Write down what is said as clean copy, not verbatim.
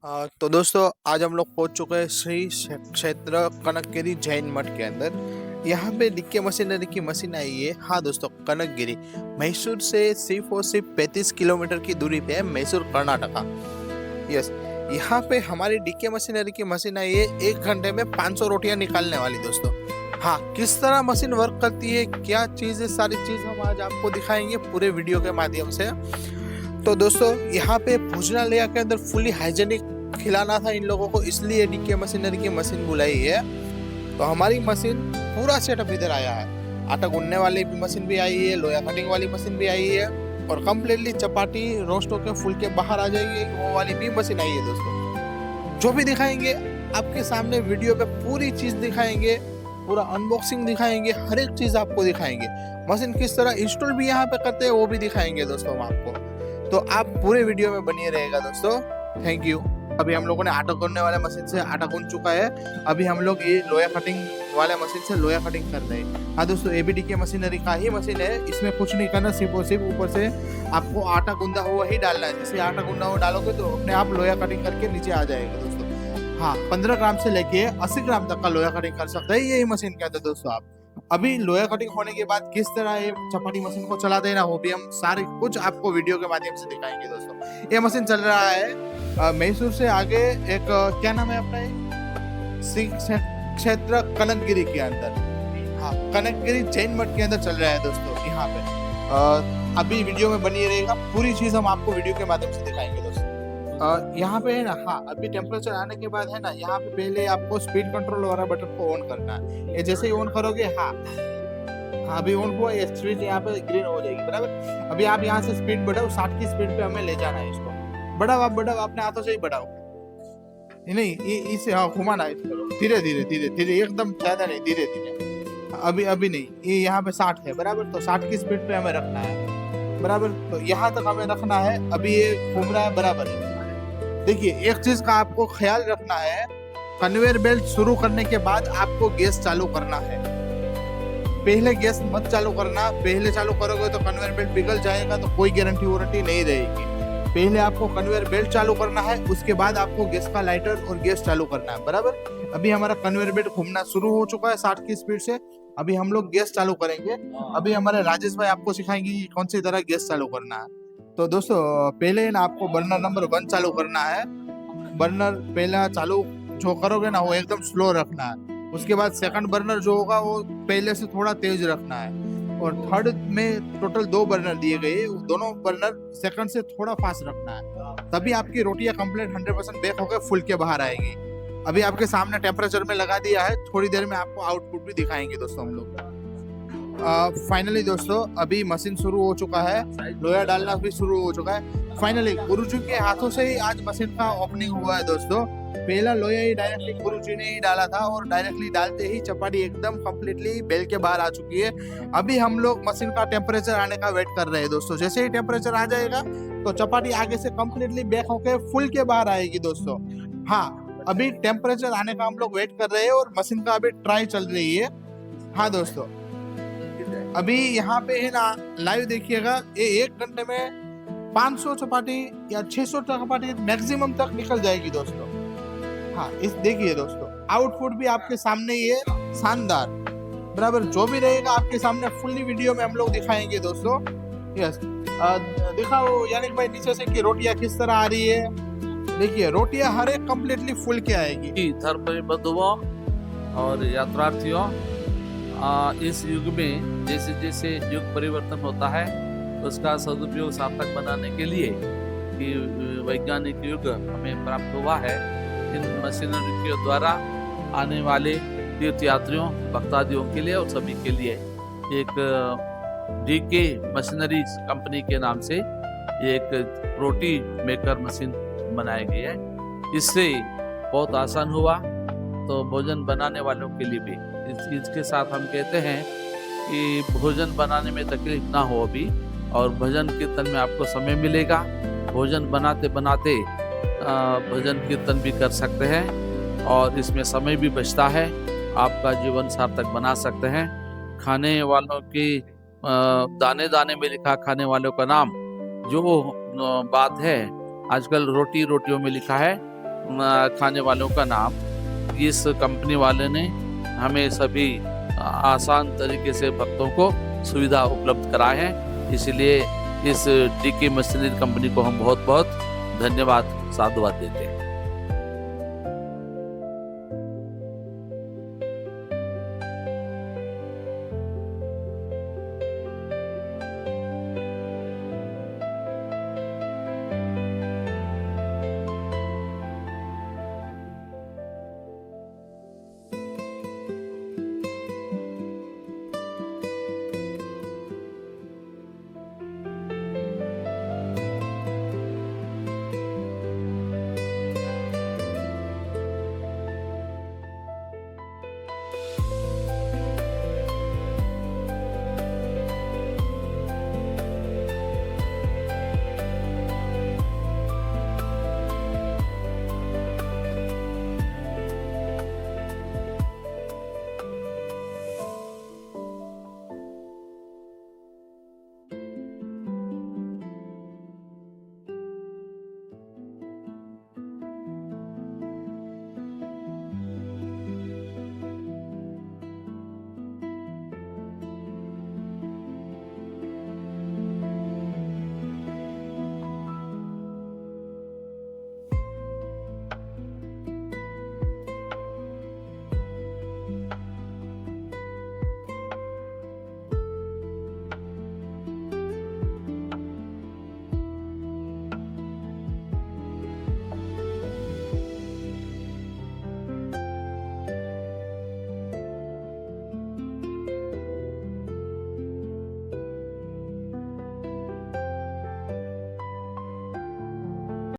तो दोस्तों आज हम लोग पहुंच चुके हैं श्री क्षेत्र कनकगिरी जैन मठ के अंदर। यहाँ पे डीके मशीनरी की मशीन आई है। हाँ दोस्तों, कनकगिरी मैसूर से सिर्फ और सिर्फ 35 किलोमीटर की दूरी पे है, मैसूर कर्नाटका। यस, यहाँ पे हमारी डीके मशीनरी की मशीन आई है। 1 घंटे में 500 रोटियां निकालने वाली दोस्तों। हाँ, किस तरह मशीन वर्क करती है, क्या चीज़ है, सारी चीज़ हम आज आपको दिखाएंगे पूरे वीडियो के माध्यम से। तो दोस्तों यहाँ पे भोजनालय के अंदर फुली हाइजेनिक खिलाना था इन लोगों को, इसलिए डीके मशीनरी की मशीन बुलाई है। तो हमारी मशीन पूरा सेटअप इधर आया है। आटा गूंदने वाली भी मशीन भी आई है, लोया कटिंग वाली मशीन भी आई है, और कम्प्लीटली चपाटी रोस्ट होकर फुल के बाहर आ जाएगी वो वाली भी मशीन आई है दोस्तों। जो भी दिखाएंगे आपके सामने वीडियो पे, पूरी चीज दिखाएंगे, पूरा अनबॉक्सिंग दिखाएंगे, हर एक चीज आपको दिखाएंगे। मशीन किस तरह इंस्टॉल भी यहाँ पे करते हैं वो भी दिखाएंगे दोस्तों हम आपको। तो आप पूरे वीडियो में बनिए रहेगा दोस्तों। Thank you. अभी हम लोगों ने आटा गूंदने वाले मशीन से आटा गूंद चुका है। अभी हम लोग ये लोया कटिंग वाले मशीन से लोया कटिंग कर रहे हैं। हाँ दोस्तों, एबीडी के मशीनरी का ही मशीन है, इसमें कुछ नहीं करना, सिर्फ और सिर्फ ऊपर से आपको आटा गूंदा हुआ ही डालना है। जैसे आटा गूंदा हुआ डालोगे तो अपने आप लोया कटिंग करके नीचे आ जाएगा दोस्तों। हाँ, 15 ग्राम से लेके 80 ग्राम तक का लोया कटिंग कर सकते हैं यही मशीन के अंदर दोस्तों आप। अभी लोया कटिंग होने के बाद किस तरह ये चपाटी मशीन को चला देना वो भी हम सारे कुछ आपको वीडियो के माध्यम से दिखाएंगे दोस्तों। ये मशीन चल रहा है मैसूर से आगे एक क्या नाम है अपना, क्षेत्र कनकगिरी के अंदर। हाँ, कनकगिरी जैन मठ के अंदर चल रहा है दोस्तों यहाँ पे। अभी वीडियो में बनी रहेगा, पूरी चीज हम आपको वीडियो के माध्यम से दिखाएंगे दोस्तों। यहाँ पे है ना, हाँ अभी टेम्परेचर आने के बाद है ना, यहाँ पे पहले आपको स्पीड कंट्रोल वाला बटन को ऑन करना है। ये जैसे ही ऑन करोगे, हाँ हाँ अभी ऑन हुआ, ये स्विच यहाँ पे ग्रीन हो जाएगी बराबर। अभी आप यहाँ से स्पीड बढ़ाओ, 60 की स्पीड पे हमें ले जाना है इसको। बढ़ाओ, आप बढ़ाओ, अपने हाथों से ही बढ़ाओ, नहीं इसे हाँ घुमाना है, धीरे धीरे धीरे धीरे, एकदम ज्यादा नहीं, धीरे धीरे। अभी नहीं, ये यहाँ पे 60 है बराबर, तो 60 की स्पीड पे हमें रखना है बराबर। तो यहाँ तक हमें रखना है। अभी ये घूम रहा है बराबर। देखिए, एक चीज का आपको ख्याल रखना है, कन्वेयर बेल्ट शुरू करने के बाद आपको गैस चालू करना है। पहले गैस मत चालू करना, पहले चालू करोगे तो कन्वेयर बेल्ट पिघल जाएगा, तो कोई गारंटी वारंटी नहीं रहेगी। पहले आपको कन्वेयर बेल्ट चालू करना है, उसके बाद आपको गैस का लाइटर और गैस चालू करना है बराबर। अभी हमारा कन्वेयर बेल्ट घूमना शुरू हो चुका है 60 की स्पीड से। अभी हम लोग गैस चालू करेंगे। अभी हमारे राजेश भाई आपको सिखाएंगे कि कौन सी तरह गैस चालू करना है। तो दोस्तों पहले ना आपको बर्नर नंबर 1 चालू करना है। बर्नर पहला चालू जो करोगे ना वो एकदम स्लो रखना है। उसके बाद सेकंड बर्नर जो होगा वो पहले से थोड़ा तेज रखना है। और थर्ड में टोटल 2 बर्नर दिए गए, दोनों बर्नर सेकंड से थोड़ा फास्ट रखना है, तभी आपकी रोटियां कंप्लीट 100% बेक होकर फुल के बाहर आएगी। अभी आपके सामने टेम्परेचर में लगा दिया है, थोड़ी देर में आपको आउटपुट भी दिखाएंगे दोस्तों हम लोग। फाइनली दोस्तों अभी मशीन शुरू हो चुका है, लोया डालना भी शुरू हो चुका है। फाइनली गुरुजी के हाथों से ही आज मशीन का ओपनिंग हुआ है दोस्तों। पहला लोया ही डायरेक्टली गुरुजी ने ही डाला था, और डायरेक्टली डालते ही चपाटी एकदम कंप्लीटली बेल के बाहर आ चुकी है। अभी हम लोग मशीन का टेम्परेचर आने का वेट कर रहे हैं दोस्तों। जैसे ही टेम्परेचर आ जाएगा तो चपाटी आगे से कंप्लीटली बेक होकर फुल के बाहर आएगी दोस्तों। हाँ, अभी टेम्परेचर आने का हम लोग वेट कर रहे हैं, और मशीन का अभी ट्राई चल रही है। हाँ दोस्तों, अभी यहाँ पे है ना, लाइव देखिएगा, ये 1 घंटे में 500 चपाटी या 600 चपाटी मैक्सिमम तक निकल जाएगी दोस्तों। हाँ, इस देखिए दोस्तों, आउटपुट भी आपके सामने ही है, शानदार बराबर। जो भी रहेगा आपके सामने फुल्ली वीडियो में हम लोग दिखाएंगे दोस्तों। यस, दिखाओ यानिक भाई नीचे से कि रोटियां किस तरह आ रही है। देखिए, रोटियां हर एक कम्प्लीटली फुल के आएगी। धर्म बंधुओं और यात्रार्थियों, इस युग में जैसे जैसे युग परिवर्तन होता है, उसका सदुपयोग सार्थक बनाने के लिए कि वैज्ञानिक युग हमें प्राप्त हुआ है, इन मशीनरी के द्वारा आने वाले तीर्थ यात्रियों, भक्तादियों के लिए और सभी के लिए एक डीके मशीनरी कंपनी के नाम से एक रोटी मेकर मशीन बनाई गई है। इससे बहुत आसान हुआ, तो भोजन बनाने वालों के लिए भी। इसके साथ हम कहते हैं कि भोजन बनाने में तकलीफ ना हो अभी, और भजन कीर्तन में आपको समय मिलेगा। भोजन बनाते बनाते भजन कीर्तन भी कर सकते हैं, और इसमें समय भी बचता है, आपका जीवन सार्थक बना सकते हैं। खाने वालों की दाने दाने में लिखा खाने वालों का नाम, जो बात है आजकल रोटियों में लिखा है, खाने वालों का नाम इस कंपनी वाले ने हमें सभी आसान तरीके से भक्तों को सुविधा उपलब्ध कराए हैं। इसलिए इस डीके मशीनरी कंपनी को हम बहुत बहुत धन्यवाद साधुवाद देते हैं।